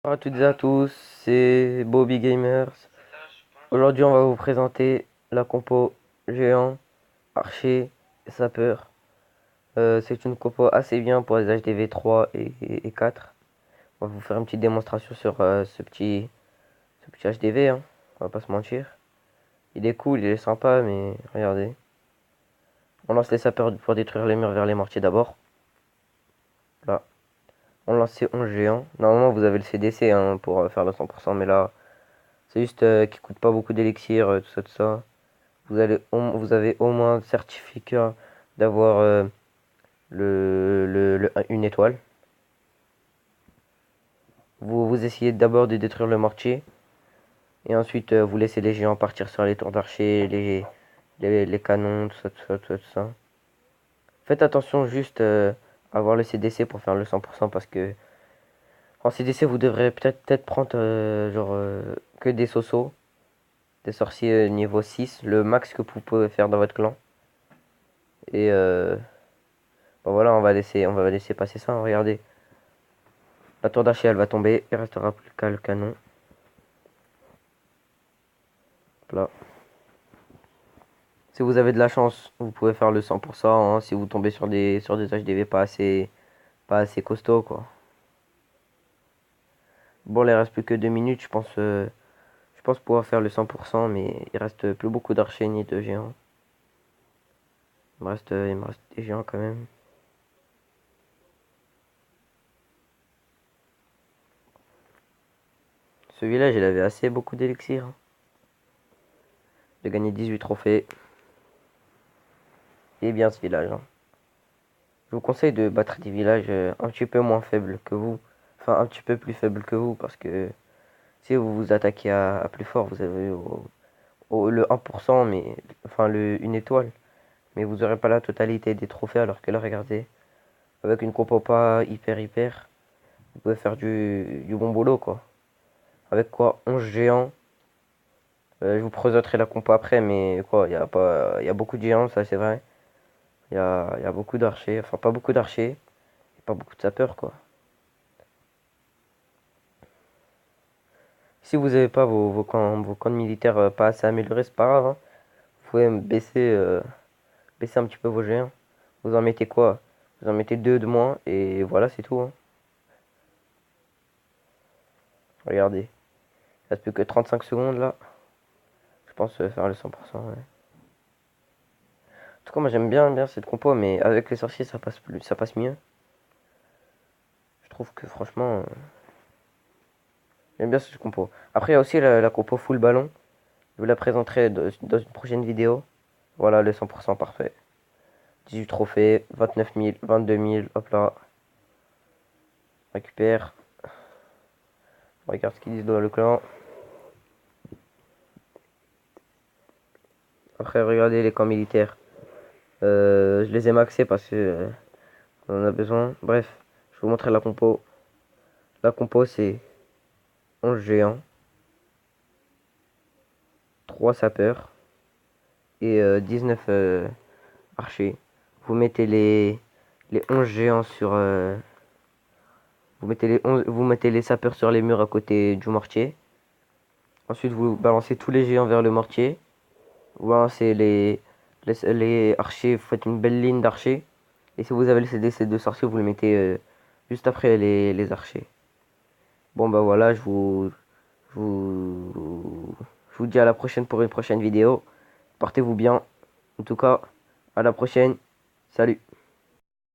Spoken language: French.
Bonjour à toutes et à tous, c'est Bobby Gamers. Aujourd'hui, on va vous présenter la compo géant, archer et sapeur. C'est une compo assez bien pour les HDV 3 et 4. On va vous faire une petite démonstration sur ce petit HDV, hein. On va pas se mentir. Il est cool, il est sympa, mais regardez. On lance les sapeurs pour détruire les murs vers les mortiers d'abord. Là, on lance ces 11 géants. Normalement, vous avez le CDC hein, pour faire le 100%, mais là, c'est juste qu'il coûte pas beaucoup d'élixir, tout ça, tout ça. Vous avez au moins le certificat d'avoir une étoile. Vous essayez d'abord de détruire le mortier. Et ensuite, vous laissez les géants partir sur les tours d'archer, les canons, tout ça, tout ça, tout ça, tout ça. Faites attention juste à avoir le CDC pour faire le 100% parce que en CDC, vous devrez peut-être prendre que des sosos, des sorciers niveau 6, le max que vous pouvez faire dans votre clan. Et bon, voilà, on va laisser passer ça, hein, regardez. La tour d'archer, elle va tomber. Il restera plus qu'à le canon. Là. Si vous avez de la chance, vous pouvez faire le 100%, hein, si vous tombez sur des HDV pas assez costauds, quoi. Bon, là, il reste plus que 2 minutes. Je pense pouvoir faire le 100%, mais il reste plus beaucoup d'archers ni de géants. Il me reste des géants quand même. Ce village, il avait assez beaucoup d'élixir, hein. J'ai gagné 18 trophées. Il est bien ce village, hein. Je vous conseille de battre des villages un petit peu moins faibles que vous. Enfin, un petit peu plus faibles que vous, parce que si vous vous attaquez à plus fort, vous avez le 1%, mais enfin une étoile. Mais vous n'aurez pas la totalité des trophées, alors que là, regardez, avec une compo pas hyper, vous pouvez faire du bon boulot, quoi. Avec quoi 11 géants. Je vous présenterai la compo après, mais quoi, il y a beaucoup de géants, ça c'est vrai. Il y a beaucoup d'archers, enfin pas beaucoup d'archers, et pas beaucoup de sapeurs, quoi. Si vous n'avez pas vos camps de militaires pas assez améliorés, c'est pas grave, hein. Vous pouvez baisser un petit peu vos géants. Vous en mettez quoi? Vous en mettez deux de moins et voilà, c'est tout, hein. Regardez. Il reste plus que 35 secondes là. Je pense faire le 100%. Ouais. En tout cas, moi j'aime bien cette compo, mais avec les sorciers ça passe mieux. Je trouve que franchement, j'aime bien cette compo. Après, il y a aussi la compo full ballon. Je vous la présenterai dans une prochaine vidéo. Voilà, le 100% parfait. 18 trophées, 29 000, 22 000, hop là. Récupère. Regarde ce qu'ils disent dans le clan. Après, regardez les camps militaires. Je les ai maxés parce que on en a besoin. Bref, je vais vous montrer la compo. La compo, c'est 11 géants, 3 sapeurs et 19 archers. Vous mettez les 11 géants sur. Vous mettez les sapeurs sur les murs à côté du mortier. Ensuite, vous balancez tous les géants vers le mortier. Vous balancez les archers, vous faites une belle ligne d'archers. Et si vous avez le CDC de sorcier, vous le mettez juste après les archers. Bon, bah voilà, je vous, je vous dis à la prochaine pour une prochaine vidéo. Portez-vous bien. En tout cas, à la prochaine. Salut.